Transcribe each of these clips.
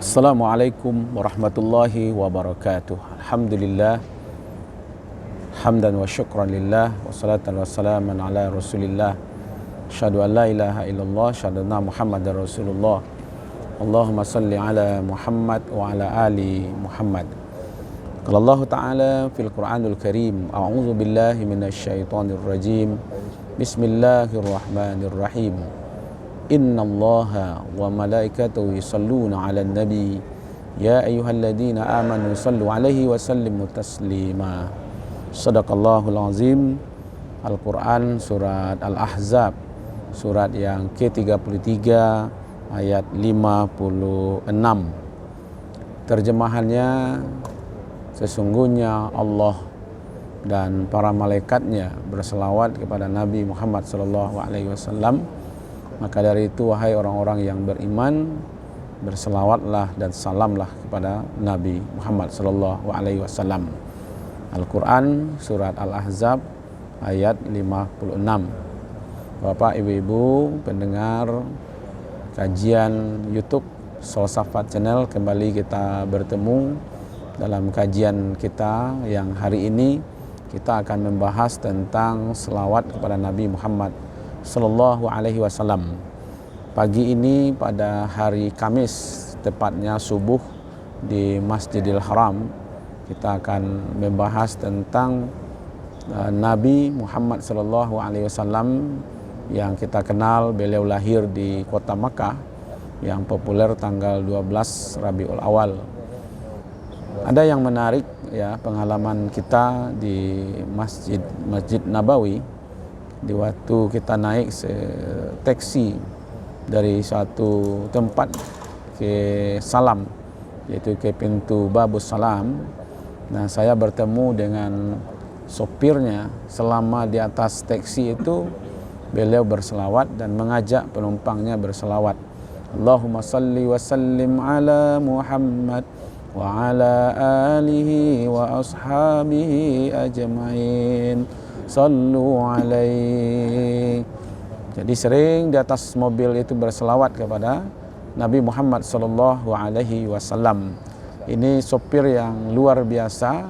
Assalamualaikum warahmatullahi wabarakatuh. Alhamdulillah, hamdan wa syukran lillah, wa salatan wa salaman ala rasulillah. Asyhadu an la ilaha illallah, asyhadu anna Muhammadar Rasulullah. Allahumma salli ala Muhammad wa ala ali Muhammad. Qala Allah Ta'ala fil Qur'anul Karim, a'udzu billahi minasyaitonir rajim. Bismillahirrahmanirrahim. Inna Allaha wa malaikatahu yusalluna 'alan nabi ya ayyuhalladzina amanu sallu 'alaihi wa sallimu taslima. Shadaqallahul azim. Al-Qur'an surat Al-Ahzab, surat yang ke-33 ayat 56. Terjemahannya, sesungguhnya Allah dan para malaikatnya berselawat kepada Nabi Muhammad sallallahu alaihi wasallam. Maka dari itu, wahai orang-orang yang beriman, berselawatlah dan salamlah kepada Nabi Muhammad sallallahu alaihi wasallam. Al-Qur'an surat Al-Ahzab ayat 56. Bapak, Ibu-ibu pendengar kajian YouTube Solsafat Channel, kembali kita bertemu dalam kajian kita yang hari ini kita akan membahas tentang selawat kepada Nabi Muhammad sallallahu alaihi wasallam. Pagi ini pada hari Kamis, tepatnya subuh di Masjidil Haram, kita akan membahas tentang Nabi Muhammad sallallahu alaihi wasallam yang kita kenal. Beliau lahir di kota Makkah yang populer tanggal 12 Rabiul Awal. Ada yang menarik ya, pengalaman kita di Masjid Nabawi. Di waktu kita naik taksi dari suatu tempat ke Salam, yaitu ke pintu Babus Salam. Nah, saya bertemu dengan sopirnya. Selama di atas taksi itu beliau berselawat dan mengajak penumpangnya berselawat. Allahumma salli wa sallim ala Muhammad wa ala alihi wa ashabihi ajma'in. Sallu alaihi. Jadi sering di atas mobil itu berselawat kepada Nabi Muhammad sallallahu alaihi wasallam. Ini sopir yang luar biasa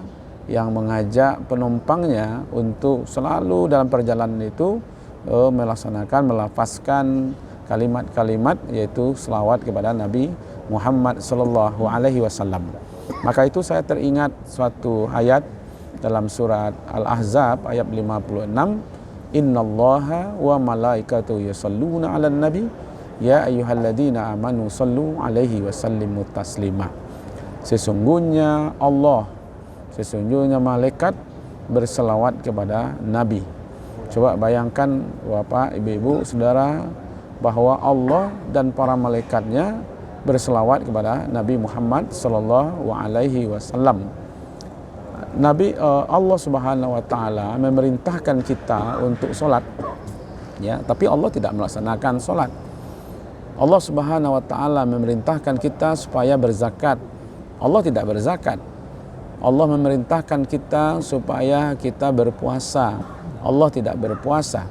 yang mengajak penumpangnya untuk selalu dalam perjalanan itu melafazkan kalimat-kalimat yaitu selawat kepada Nabi Muhammad sallallahu alaihi wasallam. Maka itu saya teringat suatu ayat dalam surat Al-Ahzab ayat 56, innallaha wa malaikatahu yusalluna 'alan nabi ya ayyuhalladzina amanu sallu 'alaihi wa sallimu taslima. Sesungguhnya Allah, sesungguhnya malaikat berselawat kepada Nabi. Coba bayangkan Bapak, Ibu-ibu, Saudara, bahwa Allah dan para malaikatnya berselawat kepada Nabi Muhammad sallallahu alaihi wasallam. Allah Subhanahu wa taala memerintahkan kita untuk sholat, ya, tapi Allah tidak melaksanakan sholat. Allah Subhanahu wa taala memerintahkan kita supaya berzakat, Allah tidak berzakat. Allah memerintahkan kita supaya kita berpuasa, Allah tidak berpuasa.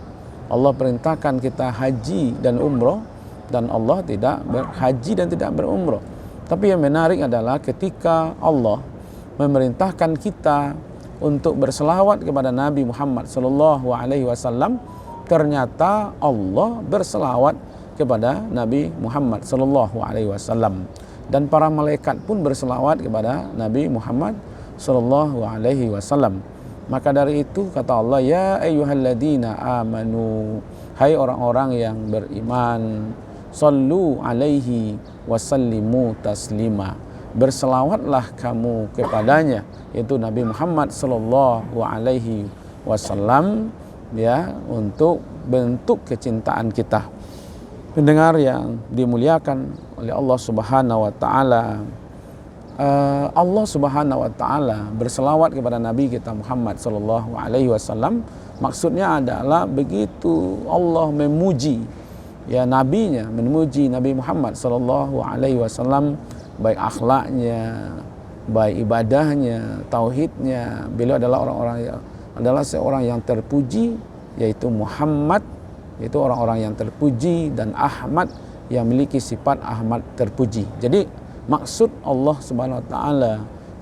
Allah perintahkan kita haji dan umroh, dan Allah tidak berhaji dan tidak berumroh. Tapi yang menarik adalah ketika Allah memerintahkan kita untuk berselawat kepada Nabi Muhammad sallallahu alaihi wasallam, ternyata Allah berselawat kepada Nabi Muhammad sallallahu alaihi wasallam, dan para malaikat pun berselawat kepada Nabi Muhammad sallallahu alaihi wasallam. Maka dari itu kata Allah, ya ayyuhalladzina amanu, hai orang-orang yang beriman, sallu alaihi wa sallimu taslima, berselawatlah kamu kepadanya, yaitu Nabi Muhammad sallallahu alaihi wasallam, ya, untuk bentuk kecintaan kita. Pendengar yang dimuliakan oleh Allah Subhanahu wa taala, Allah Subhanahu wa taala berselawat kepada Nabi kita Muhammad sallallahu alaihi wasallam, maksudnya adalah begitu Allah memuji ya nabinya, memuji Nabi Muhammad sallallahu alaihi wasallam, baik akhlaknya, baik ibadahnya, tauhidnya. Beliau adalah adalah seorang yang terpuji, yaitu Muhammad, yaitu orang-orang yang terpuji, dan Ahmad yang memiliki sifat Ahmad terpuji. Jadi maksud Allah Subhanahu wa taala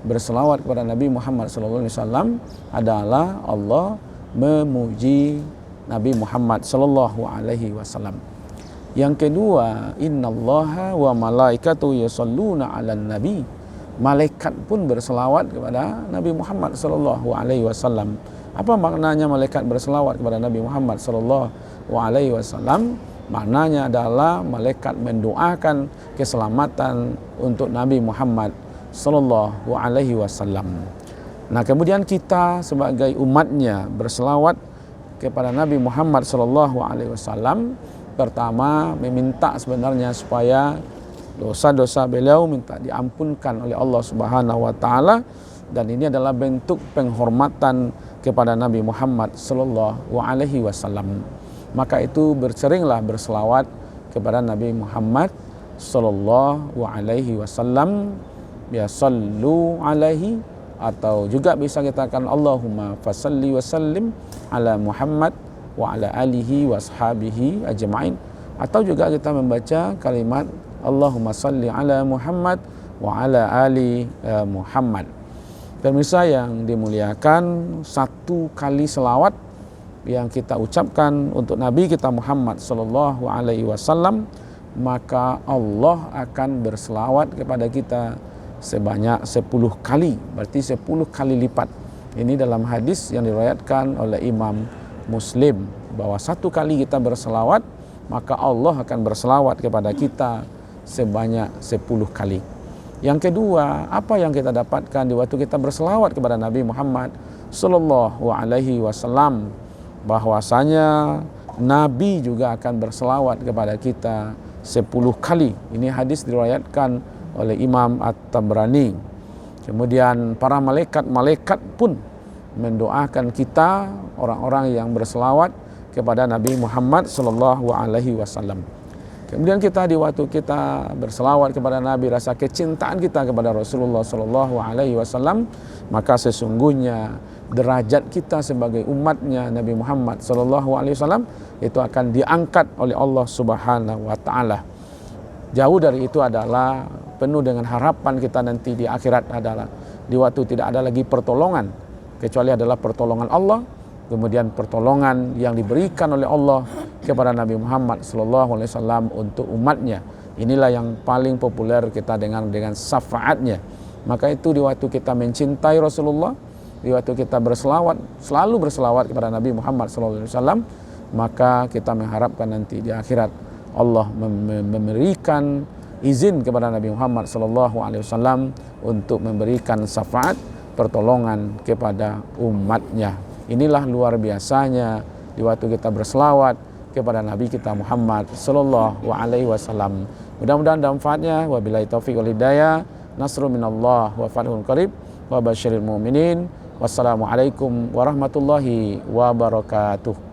berselawat kepada Nabi Muhammad sallallahu alaihi wasallam adalah Allah memuji Nabi Muhammad sallallahu alaihi wasallam. Yang kedua, innallaha wa malaikatahu yusholluna 'alan nabi. Malaikat pun berselawat kepada Nabi Muhammad sallallahu alaihi wasallam. Apa maknanya malaikat berselawat kepada Nabi Muhammad sallallahu alaihi wasallam? Maknanya adalah malaikat mendoakan keselamatan untuk Nabi Muhammad sallallahu alaihi wasallam. Nah, kemudian kita sebagai umatnya berselawat kepada Nabi Muhammad sallallahu alaihi wasallam. Pertama, meminta sebenarnya supaya dosa-dosa beliau minta diampunkan oleh Allah Subhanahu wa taala, dan ini adalah bentuk penghormatan kepada Nabi Muhammad sallallahu alaihi wasallam. Maka itu berseringlah berselawat kepada Nabi Muhammad sallallahu alaihi wasallam, ya sallu alaihi, atau juga bisa kita katakan Allahumma fasalli wa sallim ala Muhammad wa ala alihi wa ashabihi ajma'in, atau juga kita membaca kalimat Allahumma salli ala Muhammad wa ala ali Muhammad. Pemirsa yang dimuliakan, satu kali selawat yang kita ucapkan untuk Nabi kita Muhammad sallallahu alaihi wasallam, maka Allah akan berselawat kepada kita sebanyak 10 kali, berarti 10 kali lipat. Ini dalam hadis yang diriwayatkan oleh Imam Muslim, bahwa satu kali kita berselawat, maka Allah akan berselawat kepada kita sebanyak 10 kali. Yang kedua, apa yang kita dapatkan di waktu kita berselawat kepada Nabi Muhammad sallallahu alaihi wasallam? Bahwasanya Nabi juga akan berselawat kepada kita 10 kali. Ini hadis diriwayatkan oleh Imam At-Tabrani. Kemudian para malaikat pun mendoakan kita, orang-orang yang berselawat kepada Nabi Muhammad sallallahu alaihi wasallam. Kemudian kita di waktu kita berselawat kepada Nabi, rasa kecintaan kita kepada Rasulullah sallallahu alaihi wasallam, maka sesungguhnya derajat kita sebagai umatnya Nabi Muhammad sallallahu alaihi wasallam itu akan diangkat oleh Allah Subhanahu wa taala. Jauh dari itu adalah penuh dengan harapan kita nanti di akhirat adalah di waktu tidak ada lagi pertolongan kecuali adalah pertolongan Allah, kemudian pertolongan yang diberikan oleh Allah kepada Nabi Muhammad sallallahu alaihi wasallam untuk umatnya. Inilah yang paling populer kita dengan syafaatnya. Maka itu di waktu kita mencintai Rasulullah, di waktu kita berselawat, selalu berselawat kepada Nabi Muhammad sallallahu alaihi wasallam, maka kita mengharapkan nanti di akhirat Allah memberikan izin kepada Nabi Muhammad sallallahu alaihi wasallam untuk memberikan syafaat, pertolongan kepada umatnya. Inilah luar biasanya di waktu kita berselawat kepada Nabi kita Muhammad sallallahu alaihi wasallam. Mudah-mudahan ada manfaatnya. Wabillahi taufiq wal hidayah. Nasrun minallah wa fathun qarib wa basyiril mu'minin. Wassalamualaikum warahmatullahi wabarakatuh.